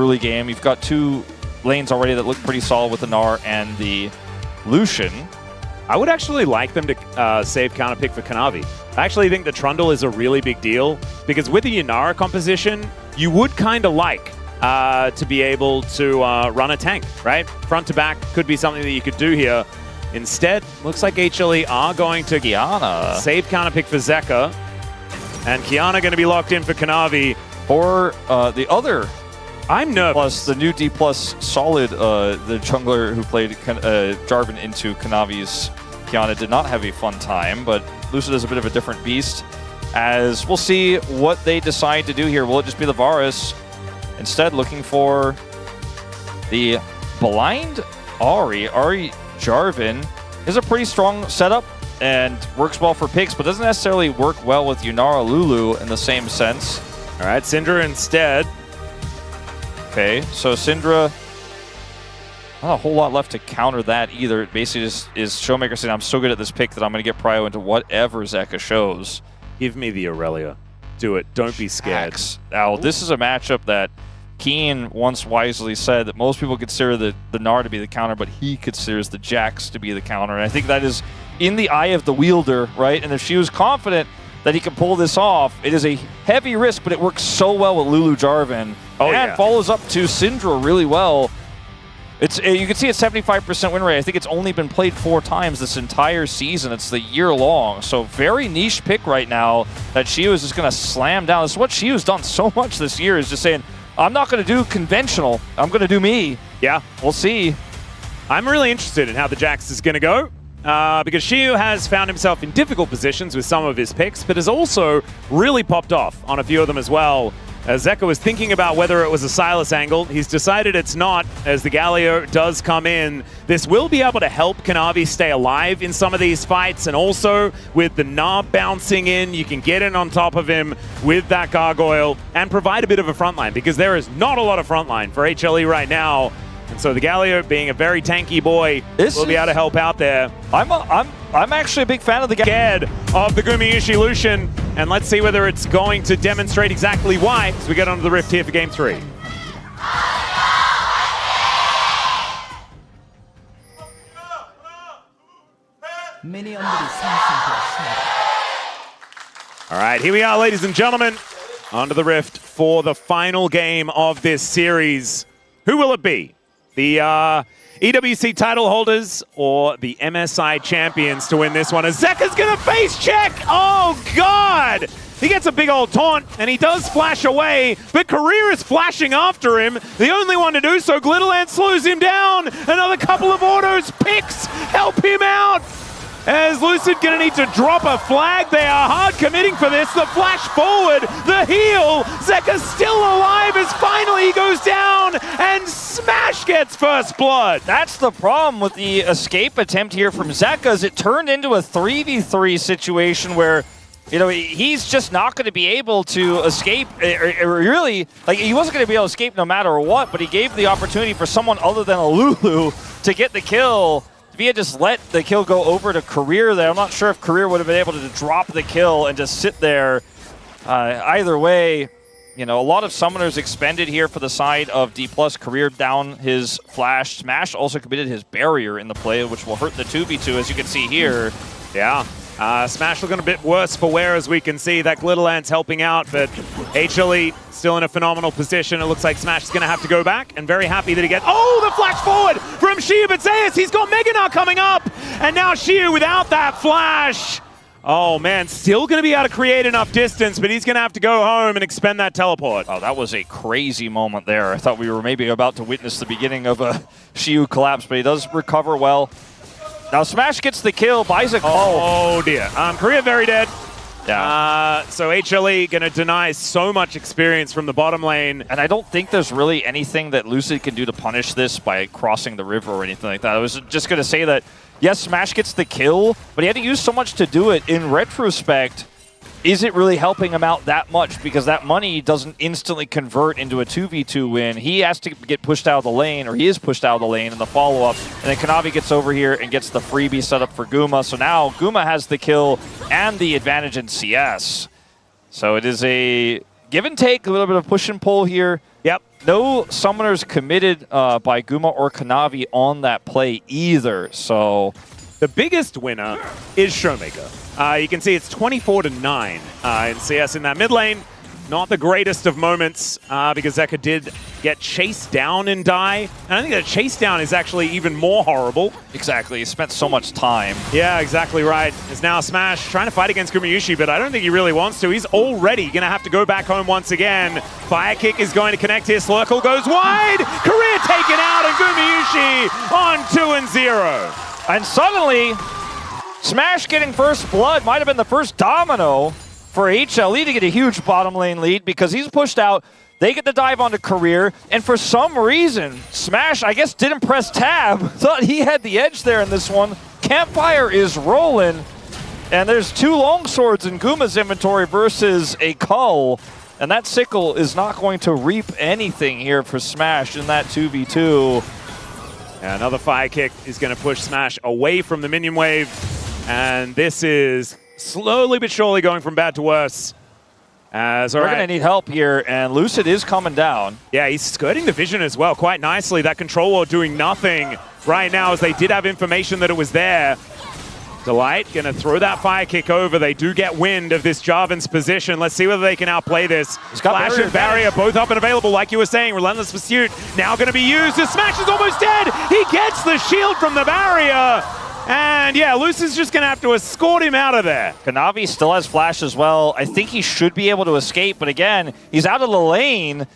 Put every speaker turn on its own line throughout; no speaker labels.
early game. You've got two lanes already that look pretty solid with the Gnar and the Lucian.
I would actually like them to save counter pick for Kanavi. I actually think the Trundle is a really big deal because with the Yunara composition, you would kind of like to be able to run a tank, right? Front to back could be something that you could do here. Instead, looks like HLE are going to
Kiana
save counter pick for Zeka, and Kiana going to be locked in for Kanavi.
Or the other.
I'm nervous.
Plus the new DPLUS Solid, the jungler who played Jarvan into Kanavi's Kiana did not have a fun time, but Lucid is a bit of a different beast. As we'll see what they decide to do here. Will it just be the Varus? Instead, looking for the blind Ahri. Ahri Jarvan is a pretty strong setup and works well for picks, but doesn't necessarily work well with Yunara Lulu in the same sense.
All right, Syndra instead.
Okay, so Syndra, not a whole lot left to counter that either. It basically just is Showmaker saying, I'm so good at this pick that I'm going to get prio into whatever Zeka shows.
Give me the Aurelia. Do it. Don't be scared.
Now, this is a matchup that Keen once wisely said that most people consider the Gnar to be the counter, but he considers the Jax to be the counter. And I think that is in the eye of the wielder, right? And if she was confident that he can pull this off, it is a heavy risk, but it works so well with Lulu Jarvan. And follows up to Syndra really well. You can see it's 75% win rate. I think it's only been played 4 times this entire season. It's the year long. So very niche pick right now that Shiu is just going to slam down. This is what Shiu's done so much this year, is just saying, I'm not going to do conventional. I'm going to do me.
Yeah.
We'll see.
I'm really interested in how the Jax is going to go. Because Shiu has found himself in difficult positions with some of his picks, but has also really popped off on a few of them as well. As Zeka was thinking about whether it was a Sylas angle, he's decided it's not, as the Galio does come in. This will be able to help Kanavi stay alive in some of these fights, and also with the Gnar bouncing in, you can get in on top of him with that Gargoyle and provide a bit of a frontline, because there is not a lot of frontline for HLE right now. And so the Galio, being a very tanky boy, will be able to help out there.
I'm actually a big fan of the
scared of the Gumayushi Lucian, and let's see whether it's going to demonstrate exactly why as we get onto the Rift here for Game 3. All right, here we are, ladies and gentlemen, onto the Rift for the final game of this series. Who will it be? The EWC title holders or the MSI champions to win this one? As Zeka's gonna face check! Oh God! He gets a big old taunt, and he does flash away, but Career is flashing after him. The only one to do so, Glitterland slows him down. Another couple of autos, picks, help him out. As Lucid gonna need to drop a flag. They are hard committing for this. The flash forward, the heal. Zeka's still alive as finally he goes down, and Smash gets first blood.
That's the problem with the escape attempt here from Zeka, is it turned into a 3v3 situation where, you know, he's just not going to be able to escape. Really, like, he wasn't going to be able to escape no matter what, but he gave the opportunity for someone other than a Lulu to get the kill. If he had just let the kill go over to Career there, I'm not sure if Career would have been able to drop the kill and just sit there. Either way, you know, a lot of summoners expended here for the side of DPLUS. Career down his flash. Smash also committed his barrier in the play, which will hurt the 2v2, as you can see here.
Yeah. Smash looking a bit worse for wear, as we can see. That Glitterland's helping out, but HLE still in a phenomenal position. It looks like Smash is going to have to go back, and very happy that he gets... Oh, the flash forward from Shiu, but Zeus, he's got Mega Gnar coming up, and now Shiu without that flash. Oh, man, still going to be able to create enough distance, but he's going to have to go home and expend that teleport.
Oh, that was a crazy moment there. I thought we were maybe about to witness the beginning of a Shiu collapse, but he does recover well. Now Smash gets the kill, buys a call.
Oh dear. Career very dead.
Yeah.
So HLE going to deny so much experience from the bottom lane.
And I don't think there's really anything that Lucid can do to punish this by crossing the river or anything like that. I was just going to say that, yes, Smash gets the kill, but he had to use so much to do it. In retrospect, is it really helping him out that much? Because that money doesn't instantly convert into a 2v2 win. He has to get pushed out of the lane, or he is pushed out of the lane in the follow-up. And then Kanavi gets over here and gets the freebie set up for Guma. So now Guma has the kill and the advantage in CS. So it is a give and take, a little bit of push and pull here.
Yep.
no summoners committed by Guma or Kanavi on that play either. So
the biggest winner is Showmaker. You can see it's 24-9 in CS in that mid lane. Not the greatest of moments because Zeka did get chased down and die. And I think that chase down is actually even more horrible.
Exactly. He spent so much time.
Yeah, exactly right. It's now Smash trying to fight against Gumayusi, but I don't think he really wants to. He's already going to have to go back home once again. Fire kick is going to connect here. Slurkle goes wide. Career taken out, and Gumayusi on 2-0.
And suddenly, Smash getting first blood might have been the first domino for HLE to get a huge bottom lane lead because he's pushed out. They get the dive onto Career, and for some reason, Smash, I guess, didn't press tab. Thought he had the edge there in this one. Campfire is rolling, and there's 2 longswords in Guma's inventory versus a Cull, and that sickle is not going to reap anything here for Smash in that 2v2.
Yeah, another fire kick is going to push Smash away from the minion wave, and this is slowly but surely going from bad to worse. As
We're going to need help here, and Lucid is coming down.
Yeah, he's skirting the vision as well quite nicely. That control ward doing nothing right now, as they did have information that it was there. Delight going to throw that fire kick over. They do get wind of this Jarvan's position. Let's see whether they can outplay this. Flash and barrier both up and available, like you were saying. Relentless Pursuit now going to be used. The Smash is almost dead. He gets the shield from the barrier. And yeah, Lucid's just going to have to escort him out of there.
Kanavi still has Flash as well. I think he should be able to escape, but again, he's out of the lane.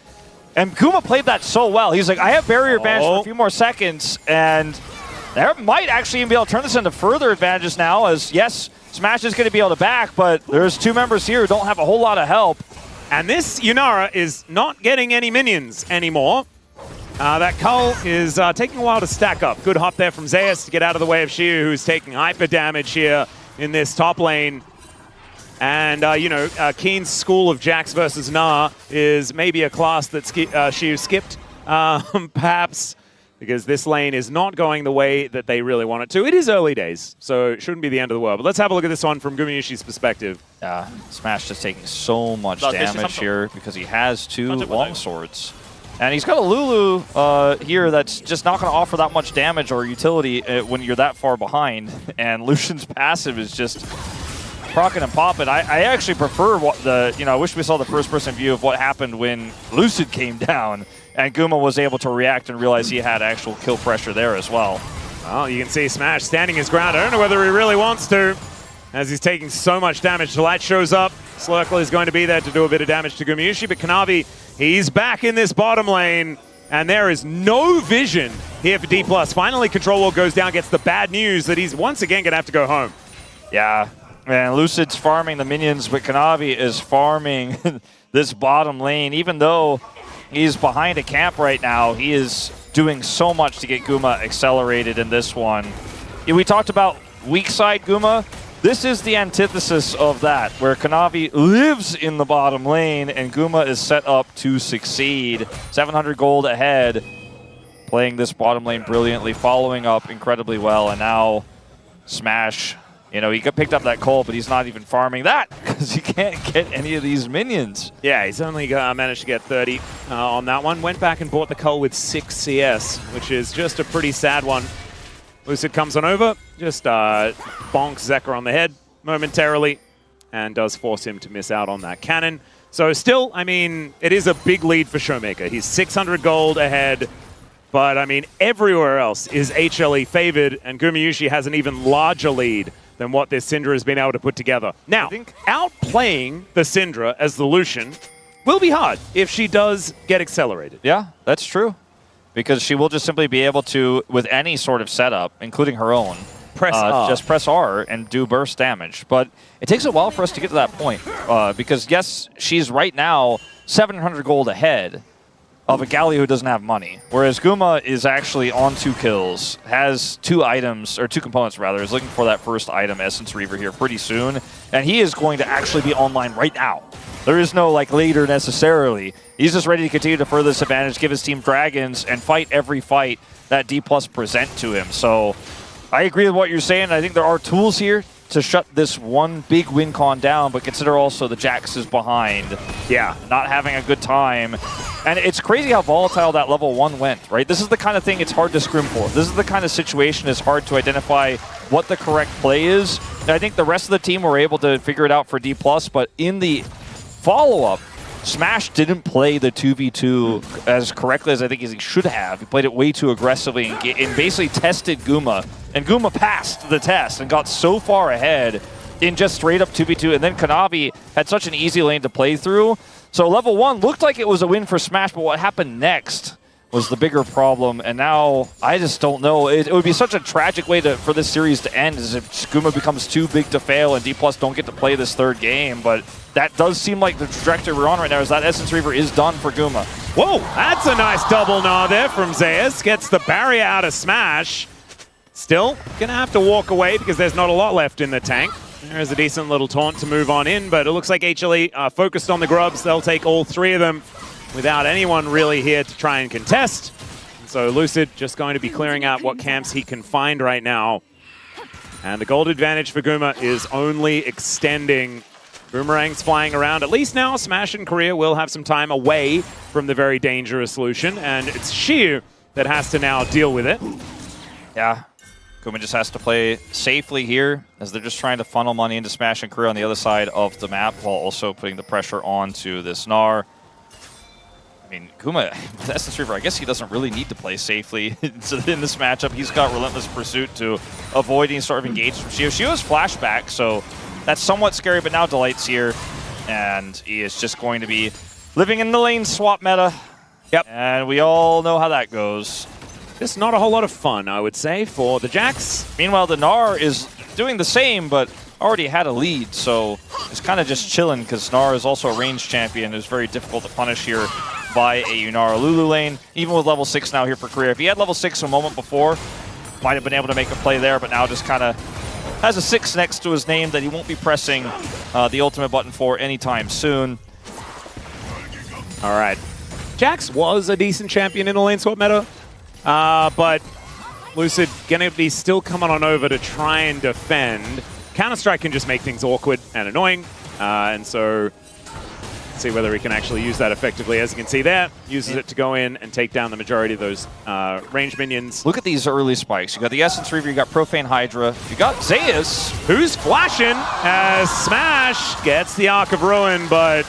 And Guma played that so well. He's like, I have barrier advantage for a few more seconds, and there might actually even be able to turn this into further advantages now, as yes, Smash is going to be able to back, but there's 2 members here who don't have a whole lot of help.
And this Yunara is not getting any minions anymore. That Cull is taking a while to stack up. Good hop there from Zeus to get out of the way of Shiu, who's taking hyper damage here in this top lane. And, you know, Keen's school of Jax versus Na is maybe a class that Shiu skipped, perhaps, because this lane is not going the way that they really want it to. It is early days, so it shouldn't be the end of the world. But let's have a look at this one from Gumayushi's perspective.
Yeah, Smash just taking so much damage here because he has 2 longswords. And he's got a Lulu here that's just not going to offer that much damage or utility when you're that far behind. And Lucian's passive is just procking and popping. I actually prefer I wish we saw the first-person view of what happened when Lucid came down and Guma was able to react and realize he had actual kill pressure there as well.
Well, you can see Smash standing his ground. I don't know whether he really wants to, as he's taking so much damage. Delight shows up. Slurkle is going to be there to do a bit of damage to Gumayusi, but Kanavi, he's back in this bottom lane, and there is no vision here for DPLUS. Finally, Control Wall goes down, gets the bad news that he's once again going to have to go home.
Yeah, and Lucid's farming the minions, but Kanavi is farming this bottom lane. Even though he's behind a camp right now, he is doing so much to get Guma accelerated in this one. We talked about weak side Guma. This is the antithesis of that, where Kanavi lives in the bottom lane and Guma is set up to succeed. 700 gold ahead, playing this bottom lane brilliantly, following up incredibly well, and now Smash, you know, he picked up that Cole, but he's not even farming that because he can't get any of these minions.
Yeah, he's only managed to get 30 on that one. Went back and bought the Cole with 6 CS, which is just a pretty sad one. Lucid comes on over, just bonks Zeka on the head momentarily, and does force him to miss out on that cannon. So still, I mean, it is a big lead for Showmaker. He's 600 gold ahead, but I mean, everywhere else is HLE favored, and Gumayusi has an even larger lead than what this Syndra has been able to put together. Now, outplaying the Syndra as the Lucian will be hard if she does get accelerated.
Yeah, that's true. Because she will just simply be able to, with any sort of setup, including her own, just press R and do burst damage. But it takes a while for us to get to that point. Because, yes, she's right now 700 gold ahead of a Galio who doesn't have money. Whereas Guma is actually on 2 kills, has 2 items, or 2 components rather, is looking for that first item, Essence Reaver, here pretty soon. And he is going to actually be online right now. There is no, like, later necessarily. He's just ready to continue to further this advantage, give his team dragons, and fight every fight that DPLUS present to him. So I agree with what you're saying. I think there are tools here to shut this one big win con down, but consider also the Jax is behind.
Yeah.
Not having a good time. And it's crazy how volatile that level 1 went, right? This is the kind of thing it's hard to scrim for. This is the kind of situation it's hard to identify what the correct play is. And I think the rest of the team were able to figure it out for DPLUS, but in the follow-up, Smash didn't play the 2v2 as correctly as I think he should have. He played it way too aggressively and basically tested Guma. And Guma passed the test and got so far ahead in just straight up 2v2. And then Kanavi had such an easy lane to play through. So level 1 looked like it was a win for Smash, but what happened next was the bigger problem. And now I just don't know. It would be such a tragic way for this series to end is if Guma becomes too big to fail and DPLUS don't get to play this 3rd game. But that does seem like the trajectory we're on right now is that Essence Reaver is done for Guma.
Whoa, that's a nice double gnaw there from Zeus. Gets the barrier out of Smash. Still gonna have to walk away because there's not a lot left in the tank. There is a decent little taunt to move on in, but it looks like HLE are focused on the grubs. They'll take all 3 of them without anyone really here to try and contest. And so Lucid just going to be clearing out what camps he can find right now. And the gold advantage for Guma is only extending. Boomerang's flying around. At least now, Smash and Korea will have some time away from the very dangerous Lucian, and it's Shiu that has to now deal with it.
Yeah. Guma just has to play safely here as they're just trying to funnel money into Smash and Korea on the other side of the map while also putting the pressure onto this Gnar. I mean, Guma, with Essence Reaver, I guess he doesn't really need to play safely in this matchup. He's got Relentless Pursuit to avoid any sort of engage from Shiu. Shiu has flashback, so that's somewhat scary, but now Delight's here, and he is just going to be living in the lane swap meta.
Yep.
And we all know how that goes.
Just not a whole lot of fun, I would say, for the Jax.
Meanwhile, the Gnar is doing the same, but already had a lead, so it's kind of just chilling because Gnar is also a ranged champion. It's very difficult to punish here by a Yunara Lulu lane, even with level 6 now here for Korea. If he had level 6 a moment before, might have been able to make a play there, but now just kind of has a 6 next to his name that he won't be pressing the ultimate button for anytime soon.
All right. Jax was a decent champion in the lane swap meta, but Lucid gonna be still coming on over to try and defend. Counter-Strike can just make things awkward and annoying, and so see whether he can actually use that effectively. As you can see there, uses it to go in and take down the majority of those range minions.
Look at these early spikes. You got the Essence Reaver, you got Profane Hydra, you got Zeus,
who's flashing as Smash gets the Arc of Ruin, but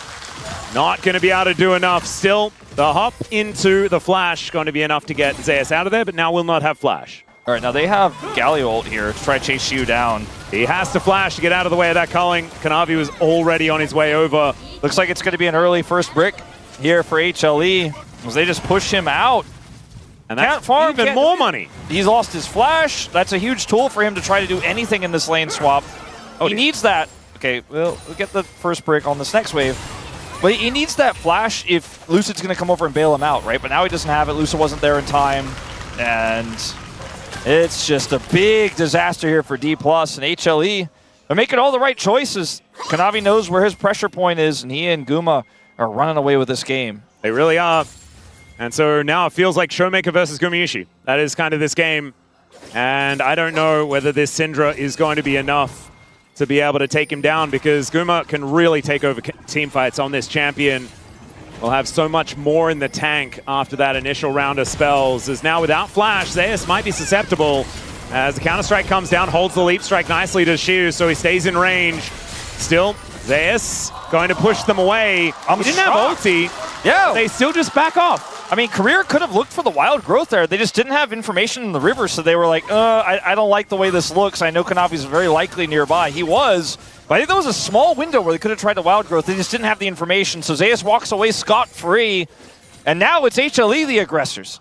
not going to be able to do enough. Still, the hop into the flash going to be enough to get Zeus out of there, but now will not have flash.
All right, now they have Galio ult here to try to chase Shiu down.
He has to flash to get out of the way of that culling. Kanavi was already on his way over.
Looks like it's going to be an early first brick here for HLE as they just push him out.
And that's even more money.
He's lost his flash. That's a huge tool for him to try to do anything in this lane swap. He needs that. Okay, we'll get the first brick on this next wave. But he needs that flash if Lucid's going to come over and bail him out, right? But now he doesn't have it. Lucid wasn't there in time. And it's just a big disaster here for DPLUS and HLE. They're making all the right choices. Kanavi knows where his pressure point is, and he and Guma are running away with this game.
They really are. And so now it feels like Showmaker versus Gumayushi. That is kind of this game. And I don't know whether this Syndra is going to be enough to be able to take him down, because Guma can really take over team fights on this champion. We'll have so much more in the tank after that initial round of spells. As now without flash, Zeus might be susceptible. As the counter-strike comes down, holds the leap strike nicely to Shiu, so he stays in range. Still, Zeus going to push them away. He didn't have ulti.
Yeah.
They still just back off.
I mean, Career could have looked for the wild growth there. They just didn't have information in the river, so they were like, I don't like the way this looks. I know Kanavi's very likely nearby. He was, but I think there was a small window where they could have tried the wild growth. They just didn't have the information, so Zeus walks away scot-free, and now it's HLE the aggressors.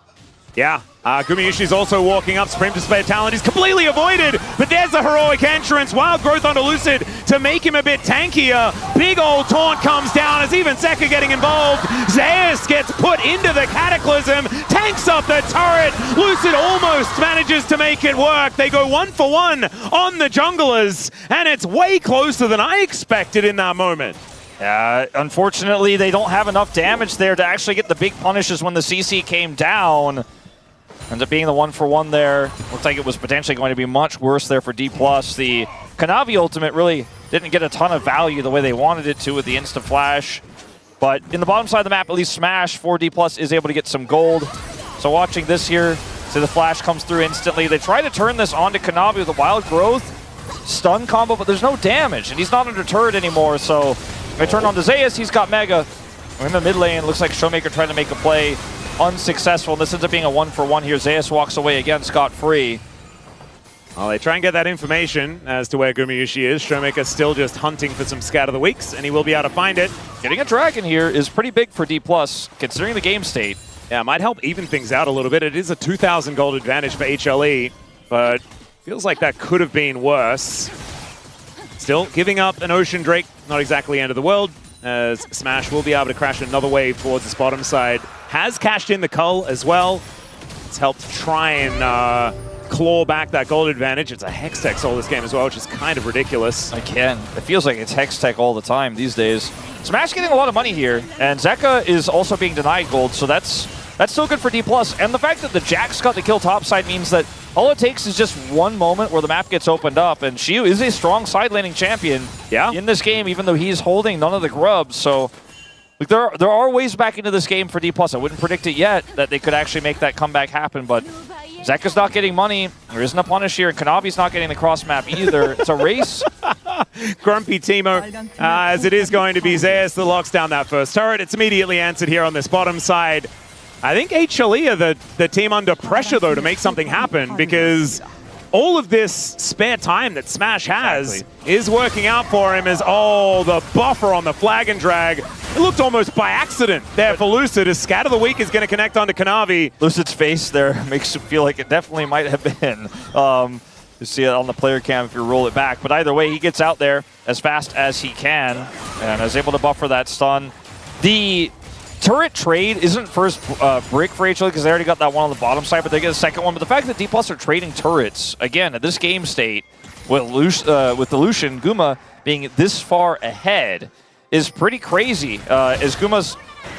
Yeah, Gumayushi's also walking up. Supreme Display of Talent is completely avoided, but there's the heroic entrance. Wild growth onto Lucid to make him a bit tankier. Big old taunt comes down as even Sekka getting involved. Zeus gets put into the Cataclysm, tanks up the turret. Lucid almost manages to make it work. They go 1-for-1 on the junglers, and it's way closer than I expected in that moment.
Unfortunately, they don't have enough damage there to actually get the big punishes when the CC came down. Ends up being the 1-for-1 there. Looks like it was potentially going to be much worse there for DPLUS. The Kanavi ultimate really didn't get a ton of value the way they wanted it to with the instant flash. But in the bottom side of the map, at least Smash for DPLUS is able to get some gold. So watching this here, see the flash comes through instantly. They try to turn this onto Kanavi with a wild growth stun combo, but there's no damage, and he's not undeterred anymore. So they turn on to Zeus, he's got Mega. In the mid lane, looks like Showmaker trying to make a play. Unsuccessful, and this ends up being a 1-for-1 here. Zeus walks away again scot-free.
Well, they try and get that information as to where Gumayusi is. Showmaker still just hunting for some Scat of the Weeks, and he will be able to find it.
Getting a dragon here is pretty big for DPLUS, considering the game state.
Yeah, it might help even things out a little bit. It is a 2,000 gold advantage for HLE, but feels like that could have been worse. Still giving up an Ocean Drake, not exactly end of the world, as Smash will be able to crash another wave towards this bottom side. Has cashed in the Cull as well. It's helped try and claw back that gold advantage. It's a Hextech all this game as well, which is kind of ridiculous.
Again, it feels like it's Hextech all the time these days. Smash getting a lot of money here, and Zeka is also being denied gold, so that's still good for DPLUS. And the fact that the Jax got the kill topside means that all it takes is just one moment where the map gets opened up, and Shiu is a strong side laning champion in this game, even though he's holding none of the grubs. So like, there are ways back into this game for DPLUS. I wouldn't predict it yet that they could actually make that comeback happen, but Zeka's not getting money. There isn't a punish here, and Kanavi's not getting the cross map either. It's a race.
Grumpy Teemo, as it is going to be Zeus that locks down that first turret. It's immediately answered here on this bottom side. I think HLE are the team under pressure, though, to make something happen, because all of this spare time that Smash has is working out for him as, the buffer on the flag and drag. It looked almost by accident there for Lucid, as Scat of the Week is going to connect onto Kanavi.
Lucid's face there makes it feel like it definitely might have been. You see it on the player cam if you roll it back. But either way, he gets out there as fast as he can and is able to buffer that stun. The turret trade isn't first brick for HLE because they already got that one on the bottom side, but they get a second one. But the fact that DPLUS are trading turrets, again, at this game state, with the Lucian, Guma being this far ahead, is pretty crazy. As Guma's,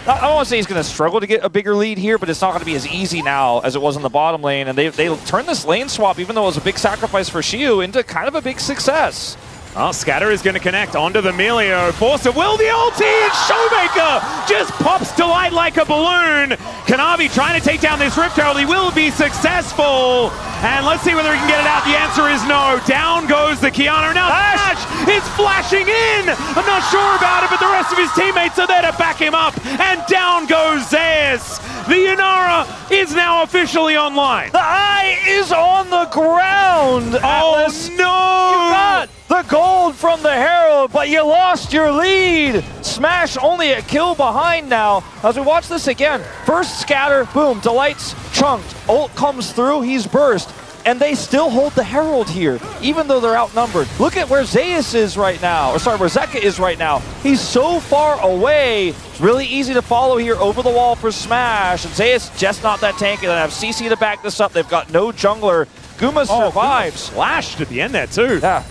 I don't want to say he's going to struggle to get a bigger lead here, but it's not going to be as easy now as it was in the bottom lane. And they turned this lane swap, even though it was a big sacrifice for Shiu, into kind of a big success.
Well, Scatter is going to connect onto the Melio. Force of Will, the ulti, and Showmaker just pops to light like a balloon. Kanavi trying to take down this Rift Herald. He will be successful. And let's see whether he can get it out. The answer is no. Down goes the Kiana. Now Smash is flashing in. I'm not sure about it, but the rest of his teammates are there to back him up. And down goes Zeus. The Inara is now officially online.
The eye is on the ground. Atlas.
Oh, no.
You got the gold from the Herald, but you lost your lead. Smash only a kill behind now. As we watch this again, first scatter, boom, Delight's chunked. Ult comes through, he's burst. And they still hold the Herald here, even though they're outnumbered. Look at where Zeus is right now, or sorry, where Zeka is right now. He's so far away. It's really easy to follow here over the wall for Smash. And Zeus just not that tanky. They have CC to back this up. They've got no jungler. Guma survives.
Flashed at the end there too.
Yeah,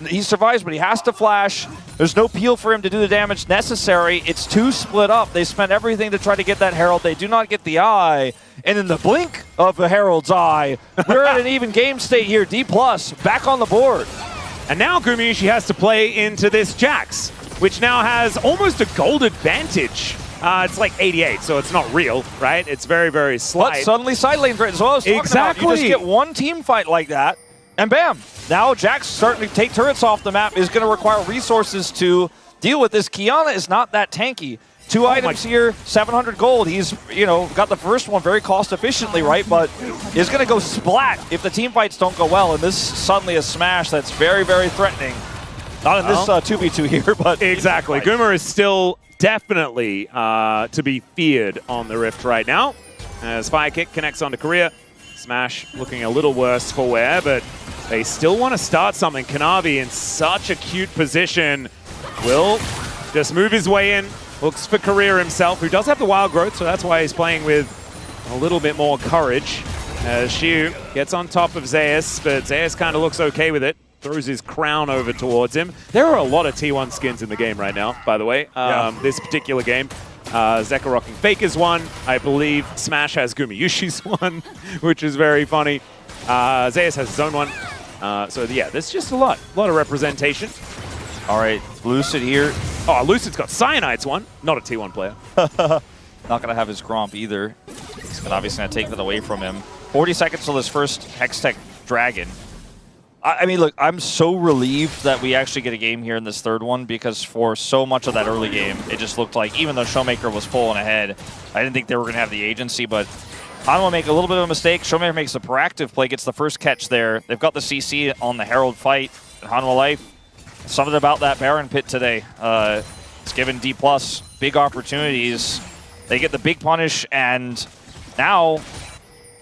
he survives, but he has to flash. There's no peel for him to do the damage necessary. It's too split up. They spent everything to try to get that Herald. They do not get the eye. And in the blink of the Herald's eye, we're at an even game state here. DPLUS back on the board.
And now Gumayusi has to play into this Jax, which now has almost a gold advantage. It's like 88, so it's not real, right? It's very, very slight.
But suddenly side lane threat as well as
exactly.
You just get one team fight like that, and bam! Now Jax starting to take turrets off the map is going to require resources to deal with this. Kiana is not that tanky. Two items here, 700 gold. He's, got the first one very cost efficiently, right? But is going to go splat if the team fights don't go well. And this suddenly a Smash that's very, very threatening. Not in this 2v2 here, but
exactly. Guma is still definitely to be feared on the Rift right now. As Fire Kick connects onto Korea. Smash looking a little worse for wear, but they still want to start something. Kanavi in such a cute position will just move his way in. Looks for Korea himself, who does have the wild growth, so that's why he's playing with a little bit more courage. As Shiu gets on top of Zeus, but Zeus kind of looks okay with it. Throws his crown over towards him. There are a lot of T1 skins in the game right now, by the way, this particular game. Zeka rocking Faker's one. I believe Smash has Gumayushi's one, which is very funny. Zeus has his own one. So yeah, there's just a lot of representation.
All right, Lucid here.
Oh, Lucid's got Cyanide's one. Not a T1 player.
Not going to have his Gromp either. He's obviously going to take that away from him. 40 seconds till his first Hextech Dragon. I mean, look, I'm so relieved that we actually get a game here in this third one, because for so much of that early game, it just looked like, even though Showmaker was pulling ahead, I didn't think they were going to have the agency, but HANWHA make a little bit of a mistake. Showmaker makes a proactive play, gets the first catch there. They've got the CC on the Herald fight. HANWHA Life, something about that Baron pit today. It's given DPLUS big opportunities. They get the big punish, and now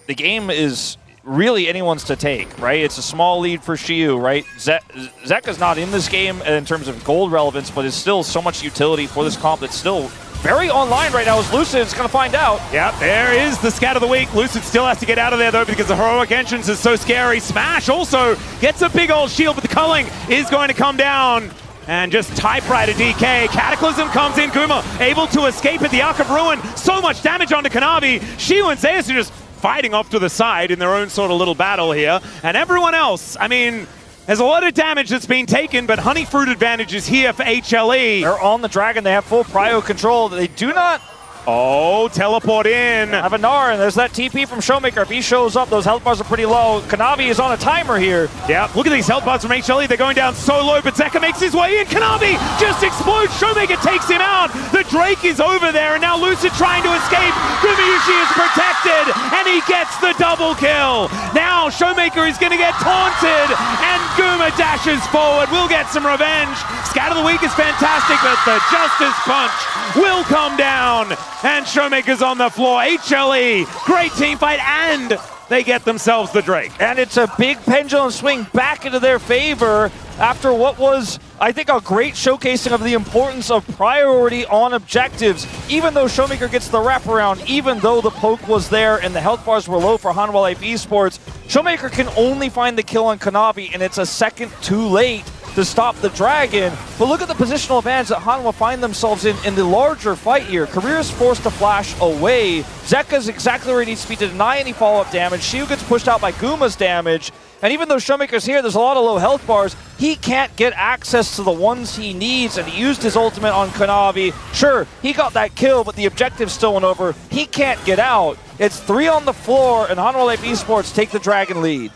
the game is really anyone's to take, right? It's a small lead for Shiyu, right? Zeka's not in this game in terms of gold relevance, but is still so much utility for this comp that's still very online right now, as Lucid's going to find out.
Yep, there is the scat of the week. Lucid still has to get out of there, though, because the heroic entrance is so scary. Smash also gets a big old shield, but the culling is going to come down. And just typewriter DK. Cataclysm comes in. Guma able to escape at the Arc of Ruin. So much damage onto Kanavi. Shiyu and Zeus are just fighting off to the side in their own sort of little battle here. And everyone else, I mean, there's a lot of damage that's been taken, but Honey Fruit advantage is here for HLE.
They're on the Dragon. They have full prio control. They do not...
Oh, teleport in.
Have a Gnar, and there's that TP from Showmaker. If he shows up, those health bars are pretty low. Kanavi is on a timer here.
Yeah, look at these health bars from HLE. They're going down so low, but Zeka makes his way in. Kanavi just explodes. Showmaker takes him out. The Drake is over there, and now Lucid trying to escape. Gumayushi is protected, and he gets the double kill. Now Showmaker is going to get taunted, and Guma dashes forward. We'll get some revenge. Scat of the week is fantastic, but the Justice Punch will come down. And Showmaker's on the floor. HLE, great team fight, and they get themselves the Drake.
And it's a big pendulum swing back into their favor after what was, I think, a great showcasing of the importance of priority on objectives. Even though Showmaker gets the wraparound, even though the poke was there and the health bars were low for HANWHA Life Esports, Showmaker can only find the kill on Kanavi, and it's a second too late to stop the Dragon. But look at the positional advantage that HANWHA find themselves in the larger fight here. Career is forced to flash away. Zeka's exactly where he needs to be to deny any follow-up damage. Shiyu gets pushed out by Guma's damage. And even though Showmaker's here, there's a lot of low health bars. He can't get access to the ones he needs, and he used his ultimate on Kanavi. Sure, he got that kill, but the objective's still went over. He can't get out. It's 3 on the floor, and HANWHA Life Esports take the Dragon lead.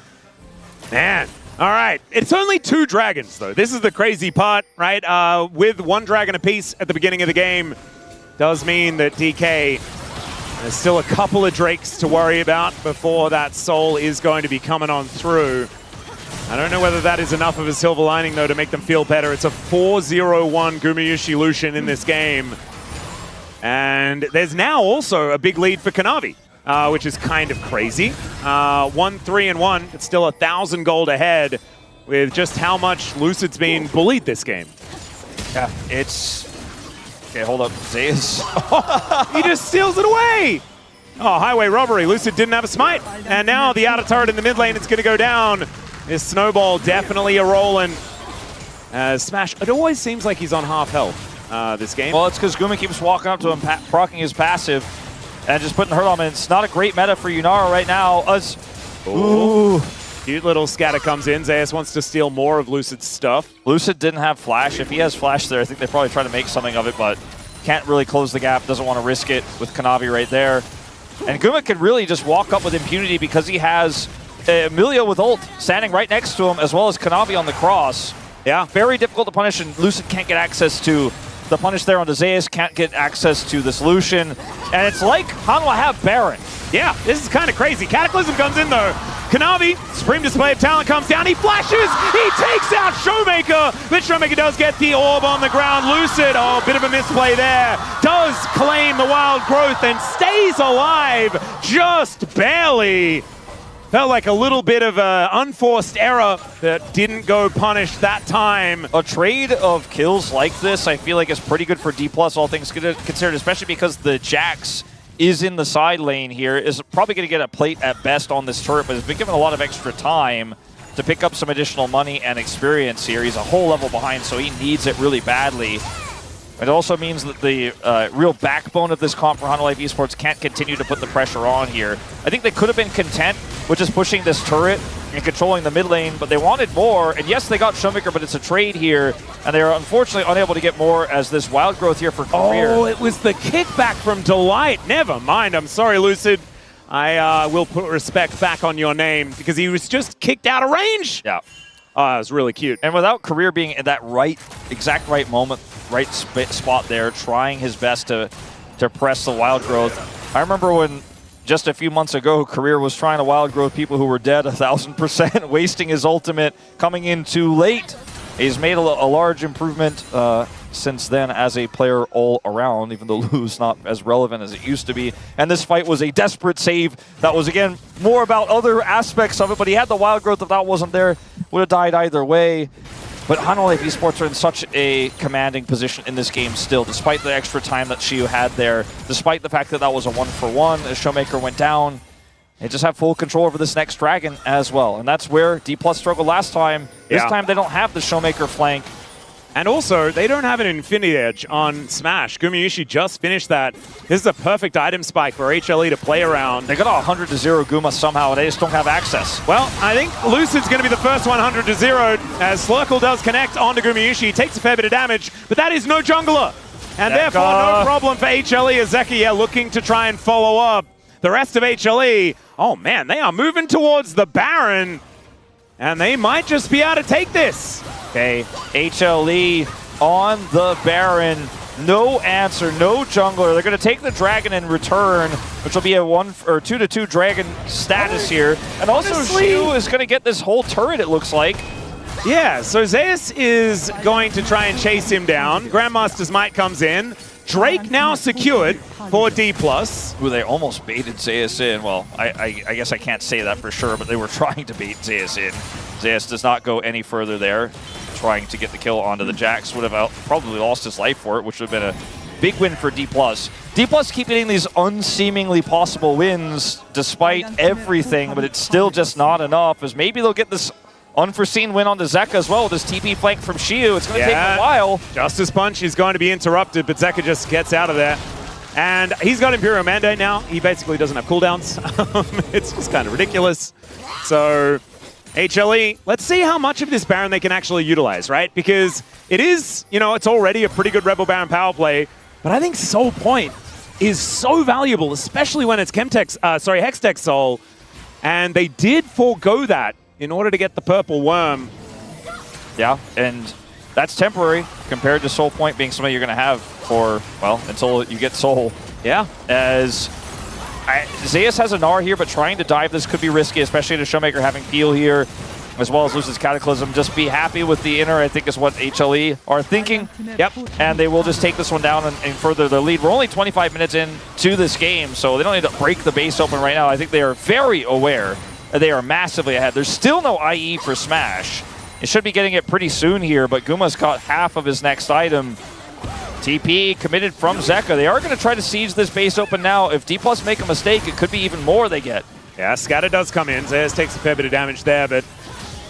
Man. All right, it's only 2 dragons, though. This is the crazy part, right? With 1 dragon apiece at the beginning of the game, does mean that DK, there's still a couple of Drakes to worry about before that soul is going to be coming on through. I don't know whether that is enough of a silver lining, though, to make them feel better. It's a 4-0-1 Gumayushi Lucian in this game. And there's now also a big lead for Kanavi. Which is kind of crazy. 1-3-1. It's still 1,000 gold ahead with just how much Lucid's been bullied this game.
Yeah, it's... Okay, hold up. Zeus.
He just steals it away! Oh, highway robbery. Lucid didn't have a smite. And now the outer turret in the mid lane is going to go down. This snowball definitely a-rolling. Smash, it always seems like he's on half health this game.
Well, it's because Guma keeps walking up to him, proccing his passive, and just putting hurt on him. It's not a great meta for Yunara right now. Ooh.
Cute little scatter comes in. Zeus wants to steal more of Lucid's stuff.
Lucid didn't have flash. If he has flash there, I think they probably try to make something of it, but can't really close the gap. Doesn't want to risk it with Kanavi right there. And Guma can really just walk up with impunity because he has Emilio with ult standing right next to him, as well as Kanavi on the cross. Yeah, very difficult to punish, and Lucid can't get access to the punish there on the Zeus, can't get access to the solution. And it's like HANWHA have Baron.
Yeah, this is kind of crazy. Cataclysm comes in though. Kanavi, supreme display of talent comes down. He flashes, he takes out Showmaker, but Showmaker does get the orb on the ground. Lucid, oh, bit of a misplay there. Does claim the wild growth and stays alive just barely. Felt like a little bit of an unforced error that didn't go punished that time.
A trade of kills like this, I feel like, is pretty good for DPLUS, all things considered, especially because the Jax is in the side lane here, is probably going to get a plate at best on this turret, but has been given a lot of extra time to pick up some additional money and experience here. He's a whole level behind, so he needs it really badly. It also means that the real backbone of this comp for HANWHA Esports can't continue to put the pressure on here. I think they could have been content with just pushing this turret and controlling the mid lane, but they wanted more. And yes, they got Showmaker, but it's a trade here, and they are unfortunately unable to get more as this wild growth here for Career.
Oh, it was the kickback from Delight. Never mind. I'm sorry, Lucid. I will put respect back on your name because he was just kicked out of range.
Yeah.
Oh, it was really cute.
And without Career being in that exact right moment, right spot there, trying his best to press the wild growth. I remember when just a few months ago, Career was trying to wild growth people who were dead 1,000%, wasting his ultimate, coming in too late. He's made a large improvement since then as a player all around, even though Lu's not as relevant as it used to be. And this fight was a desperate save that was, again, more about other aspects of it, but he had the wild growth. If that wasn't there, would have died either way. But HANWHA Esports are in such a commanding position in this game still, despite the extra time that Shiu had there, despite the fact that that was a 1-for-1 as Showmaker went down. They just have full control over this next dragon as well. And that's where DPLUS struggled last time. This time they don't have the Showmaker flank.
And also, they don't have an Infinity Edge on Smash. Gumayushi just finished that. This is a perfect item spike for HLE to play around.
They got a 100-0 Guma somehow, and they just don't have access.
Well, I think Lucid's going to be the first 100-0 as Slurkle does connect onto Gumayushi. He takes a fair bit of damage, but that is no jungler. And therefore, no problem for HLE as Zeki looking to try and follow up. The rest of HLE, oh man, they are moving towards the Baron, and they might just be able to take this.
Okay, HLE on the Baron. No answer, no jungler. They're going to take the dragon in return, which will be a 2-2 dragon status here. And also Shiu is going to get this whole turret, it looks like.
Yeah, so Zeus is going to try and chase him down. Grandmaster's Might comes in. Drake now secured for DPLUS.
Ooh, they almost baited Zeus in. Well, I guess I can't say that for sure, but they were trying to bait Zeus in. Zeus does not go any further there, trying to get the kill onto the Jax. Would have probably lost his life for it, which would have been a big win for DPLUS. DPLUS keep getting these unseemingly possible wins despite everything, but it's still just not enough, as maybe they'll get this unforeseen win onto Zeka as well with this TP flank from Shiu. It's going to take a while.
Justice Punch is going to be interrupted, but Zeka just gets out of there. And he's got Imperial Mandate now. He basically doesn't have cooldowns. It's just kind of ridiculous. So HLE, let's see how much of this Baron they can actually utilize, right? Because it is, you know, it's already a pretty good Rebel Baron power play, but I think Soul Point is so valuable, especially when it's Hextech Soul, and they did forego that in order to get the purple worm.
Yeah, and that's temporary compared to Soul Point being something you're going to have for, well, until you get Soul.
Yeah.
As Zeus has a Gnar here, but trying to dive this could be risky, especially to Showmaker having Peel here, as well as Lucid's Cataclysm. Just be happy with the inner, I think is what HLE are thinking. Yep, and they will just take this one down and further their lead. We're only 25 minutes into this game, so they don't need to break the base open right now. I think they are very aware that they are massively ahead. There's still no IE for Smash. It should be getting it pretty soon here, but Guma's got half of his next item. TP committed from Zeka. They are going to try to siege this base open now. If DPLUS make a mistake, it could be even more they get.
Yeah, Scatter does come in. Zeus takes a fair bit of damage there, but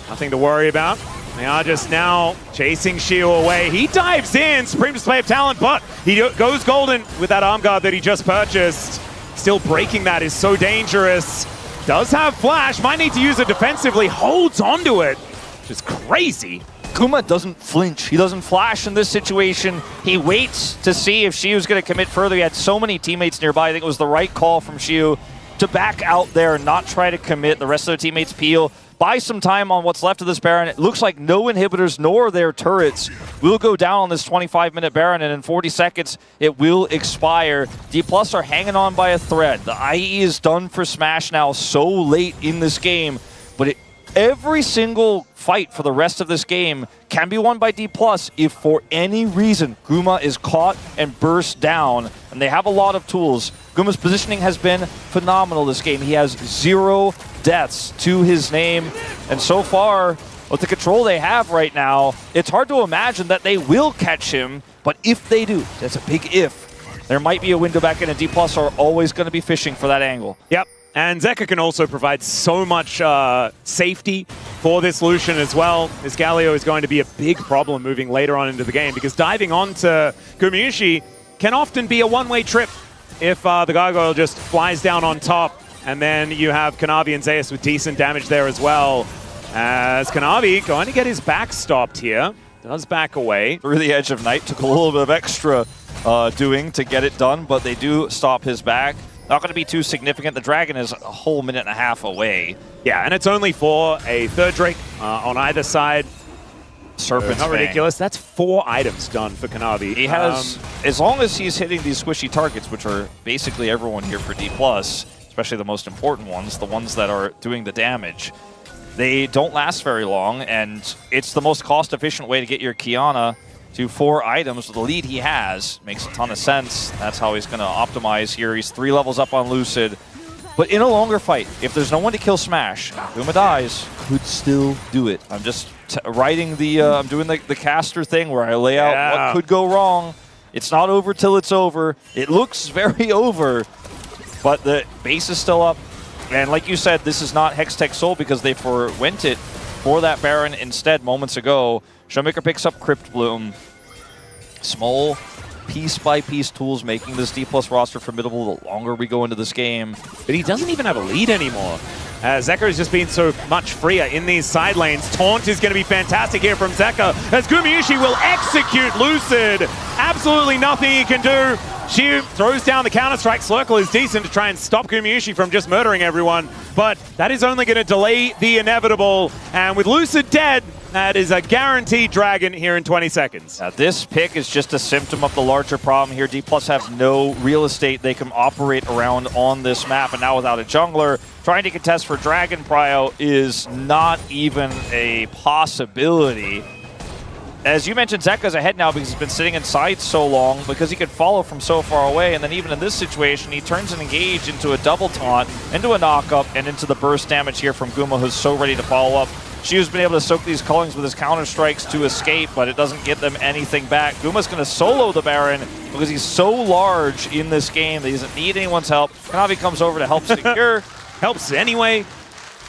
nothing to worry about. They are just now chasing Shiu away. He dives in, supreme display of talent, but he goes golden with that arm guard that he just purchased. Still breaking that is so dangerous. Does have flash, might need to use it defensively, holds onto it, which is crazy.
Guma doesn't flinch. He doesn't flash in this situation. He waits to see if Shiu's going to commit further. He had so many teammates nearby. I think it was the right call from Shiu to back out there and not try to commit. The rest of their teammates peel. Buy some time on what's left of this Baron. It looks like no inhibitors nor their turrets will go down on this 25-minute Baron, and in 40 seconds, it will expire. DPLUS are hanging on by a thread. The IE is done for Smash now so late in this game, but every single fight for the rest of this game can be won by DPLUS if for any reason Guma is caught and burst down, and they have a lot of tools. Guma's positioning has been phenomenal this game. He has 0 deaths to his name, and so far, with the control they have right now, it's hard to imagine that they will catch him, but if they do, that's a big if, there might be a window back in, and DPLUS are always going to be fishing for that angle.
Yep. And Zeka can also provide so much safety for this Lucian as well. This Galio is going to be a big problem moving later on into the game because diving onto Gumayusi can often be a one-way trip if the Gargoyle just flies down on top. And then you have Kanavi and Zeus with decent damage there as well. As Kanavi going to get his back stopped here. Does back away.
Through the edge of night, took a little bit of extra doing to get it done, but they do stop his back. Not going to be too significant. The Dragon is a whole minute and a half away.
Yeah, and it's only for a third Drake on either side.
Serpent's
Not
Fang.
ridiculous. That's 4 items done for Kanavi.
He has, as long as he's hitting these squishy targets, which are basically everyone here for D+, especially the most important ones, the ones that are doing the damage, they don't last very long, and it's the most cost-efficient way to get your Qiyana to 4 items with the lead he has. Makes a ton of sense. That's how he's going to optimize here. He's 3 levels up on Lucid. But in a longer fight, if there's no one to kill Smash, Guma dies, could still do it. I'm just writing the, I'm doing the caster thing where I lay out what could go wrong. It's not over till it's over. It looks very over, but the base is still up. And like you said, this is not Hextech Soul because they forwent it for that Baron instead moments ago. Showmaker picks up Crypt Bloom. Small piece-by-piece tools making this D+ roster formidable the longer we go into this game.
But he doesn't even have a lead anymore. Zeka has just been so much freer in these side lanes. Taunt is going to be fantastic here from Zeka as Gumayusi will execute Lucid. Absolutely nothing he can do. She throws down the counter-strike. Slurkle is decent to try and stop Gumayusi from just murdering everyone, but that is only going to delay the inevitable. And with Lucid dead, that is a guaranteed Dragon here in 20 seconds.
Now, this pick is just a symptom of the larger problem here. D+ have no real estate they can operate around on this map, and now without a jungler, trying to contest for Dragon Prio is not even a possibility. As you mentioned, Zeka's ahead now because he's been sitting inside so long because he could follow from so far away, and then even in this situation, he turns an engage into a double taunt, into a knock-up, and into the burst damage here from Guma, who's so ready to follow up. Shiu's been able to soak these callings with his counter-strikes to escape, but it doesn't get them anything back. Guma's going to solo the Baron because he's so large in this game that he doesn't need anyone's help. Kanavi comes over to help secure.
Helps anyway.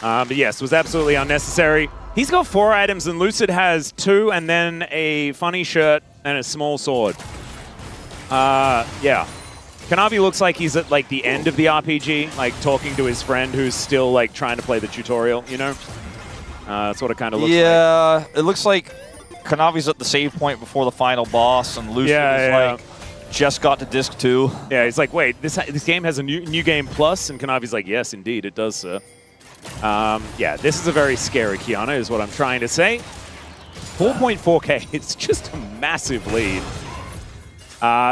But yes, was absolutely unnecessary. He's got 4 items and Lucid has 2 and then a funny shirt and a small sword. Yeah. Kanavi looks like he's at like the end of the RPG, like talking to his friend who's still like trying to play the tutorial, you know? That's what it kind of looks like.
Yeah, it looks like Kanavi's at the save point before the final boss, and Lucid is like just got to disc 2.
Yeah, he's like, wait, this game has a new game plus, and Kanavi's like, yes, indeed, it does, sir. Yeah, this is a very scary Qiyana, is what I'm trying to say. 4.4k, it's just a massive lead.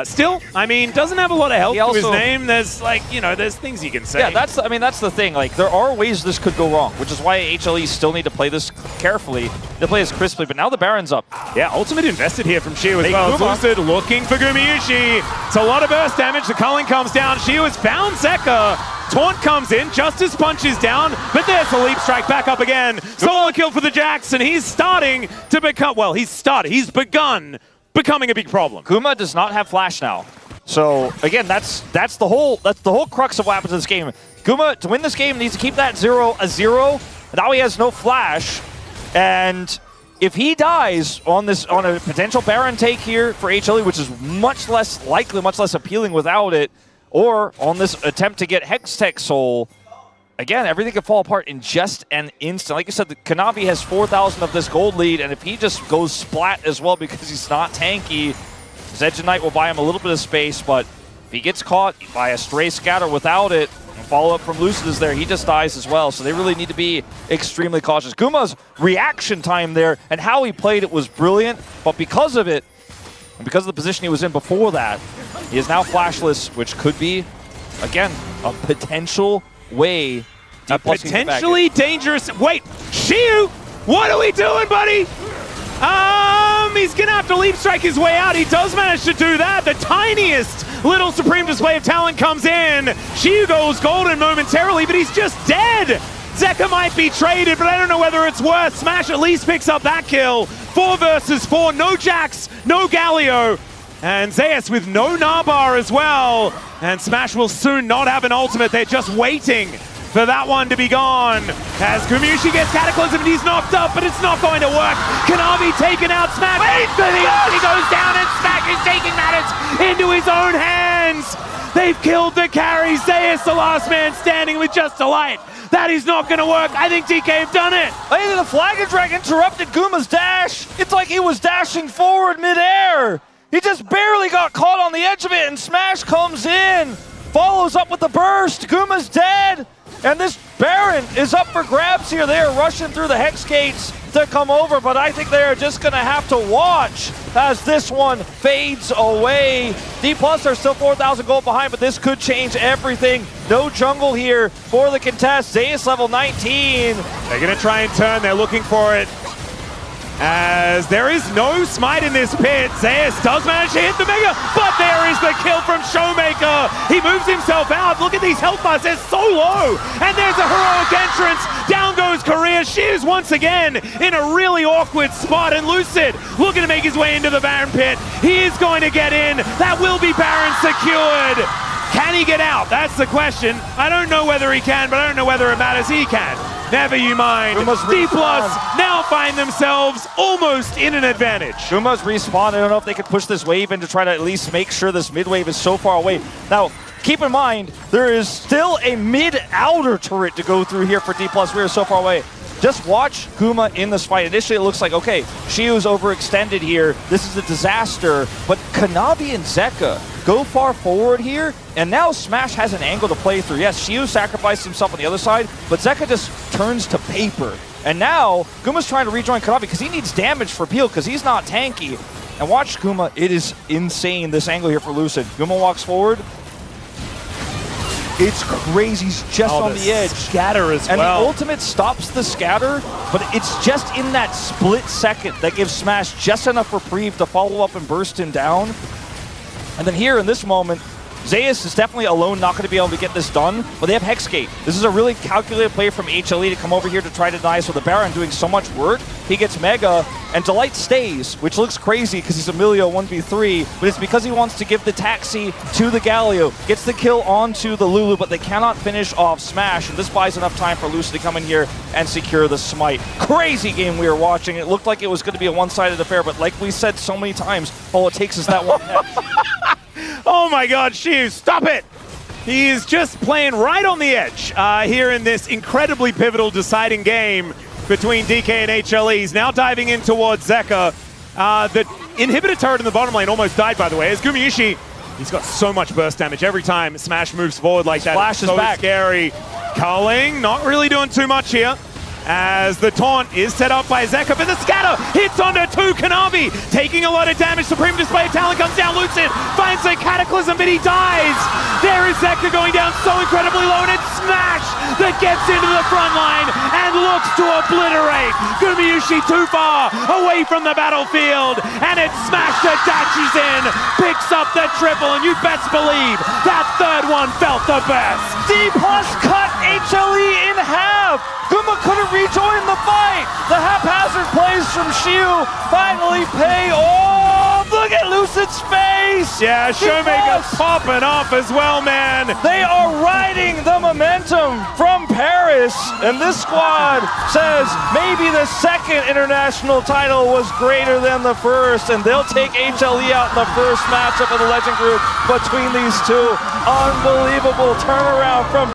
Still, I mean, doesn't have a lot of help to his name. There's like, you know, there's things you can say.
Yeah, that's the thing. Like, there are ways this could go wrong, which is why HLE still need to play this carefully. They play this crisply, but now the Baron's up.
Yeah, ultimate invested here from Shiu as well. Lucid looking for Gumayusi. It's a lot of burst damage. The culling comes down. Shiu has found Zeka. Taunt comes in, Justice punches down, but there's the leap strike back up again. Solo kill for the Jax, and he's starting to become, well, he's begun becoming a big problem.
Guma does not have flash now. So again, that's the whole crux of what happens in this game. Guma, to win this game, needs to keep that 0 a 0. Now he has no flash, and if he dies on a potential Baron take here for HLE, which is much less likely, much less appealing without it, or on this attempt to get Hextech Soul, again, everything could fall apart in just an instant. Like I said, Kanavi has 4,000 of this gold lead, and if he just goes splat as well because he's not tanky, his Edge of Night will buy him a little bit of space, but if he gets caught by a stray scatter without it, and follow-up from Lucid is there, he just dies as well. So they really need to be extremely cautious. Guma's reaction time there and how he played it was brilliant, but because of it, and because of the position he was in before that, he is now flashless, which could be, again, a potential way.
A potentially dangerous. Wait, Shiu, what are we doing, buddy? He's gonna have to leap strike his way out. He does manage to do that. The tiniest little supreme display of talent comes in. Shiu goes golden momentarily, but he's just dead. Zeka might be traded, but I don't know whether it's worth. Smash at least picks up that kill. 4 versus 4, no Jax, no Galio. And Zeus with no Narbar as well. And Smash will soon not have an ultimate. They're just waiting for that one to be gone. As Skirmishing gets Cataclysm and he's knocked up, but it's not going to work. Kanavi taken out, Smash. He goes down and Smash is taking matters into his own hands. They've killed the carry. Zeus, the last man standing with just a light. That is not going to work. I think DK have done it.
I think the Flag Drag interrupted Guma's dash. It's like he was dashing forward midair. He just barely got caught on the edge of it, and Smash comes in, follows up with the burst. Guma's dead, and this Baron is up for grabs here. They are rushing through the Hex Gates to come over, but I think they are just going to have to watch as this one fades away. DPLUS are still 4,000 gold behind, but this could change everything. No jungle here for the contest. Zeus level 19.
They're going to try and turn. They're looking for it. As there is no smite in this pit. Zeus does manage to hit the Mega, but there is the kill from Showmaker. He moves himself out. Look at these health bars, they're so low. And there's a heroic entrance. Down goes Korea. She is once again in a really awkward spot. And Lucid looking to make his way into the Baron pit. He is going to get in. That will be Baron secured. Can he get out? That's the question. I don't know whether he can, but I don't know whether it matters. He can. Never you mind. DPLUS now find themselves almost in an advantage.
Guma's respawned. I don't know if they could push this wave in to try to at least make sure this mid wave is so far away. Now, keep in mind, there is still a mid-outer turret to go through here for DPLUS. We are so far away. Just watch Guma in this fight. Initially, it looks like, okay, Shio's overextended here. This is a disaster. But Kanavi and Zeka go far forward here, and now Smash has an angle to play through. Yes, Shio sacrificed himself on the other side, but Zeka just turns to paper. And now, Guma's trying to rejoin Kanavi because he needs damage for Peel because he's not tanky. And watch Guma. It is insane, this angle here for Lucid. Guma walks forward. It's crazy. He's just on the edge.
Scatter as
and
well.
And the ultimate stops the scatter, but it's just in that split second that gives Smash just enough reprieve to follow up and burst him down. And then here in this moment, Zeus is definitely alone, not going to be able to get this done, but they have Hexgate. This is a really calculated play from HLE to come over here to try to deny. So the Baron doing so much work, he gets Mega, and Delight stays, which looks crazy because he's Emilio 1v3, but it's because he wants to give the taxi to the Galio. Gets the kill onto the Lulu, but they cannot finish off Smash, and this buys enough time for Lucid to come in here and secure the smite. Crazy game we were watching. It looked like it was going to be a one-sided affair, but like we said so many times, all it takes is that one catch.
Oh my god, Shiu, stop it! He is just playing right on the edge here in this incredibly pivotal deciding game between DK and HLE. He's now diving in towards Zeka. The inhibitor turret in the bottom lane almost died, by the way, as Gumayushi, he's got so much burst damage every time Smash moves forward like that.
Splash is
so
back.
Scary. Culling, not really doing too much here. As the taunt is set up by Zeka, but the scatter hits onto Kanavi, taking a lot of damage. Supreme Display of Talent comes down, Lucid finds a Cataclysm, but he dies. There is Zeka going down so incredibly low, and it's Smash that gets into the front line and looks to obliterate. Gumayushi too far away from the battlefield, and it's Smash that dashes in, picks up the triple, and you best believe that third one felt the best.
DPLUS cut HLE in half. Guma couldn't rejoin the fight. The haphazard plays from Shiu finally pay off. Look at Lucid's face.
Yeah, Showmaker's popping off as well, man.
They are riding the momentum from Paris, and this squad says maybe the second international title was greater than the first, and they'll take HLE out in the first matchup of the Legend Group between these two. Unbelievable turnaround from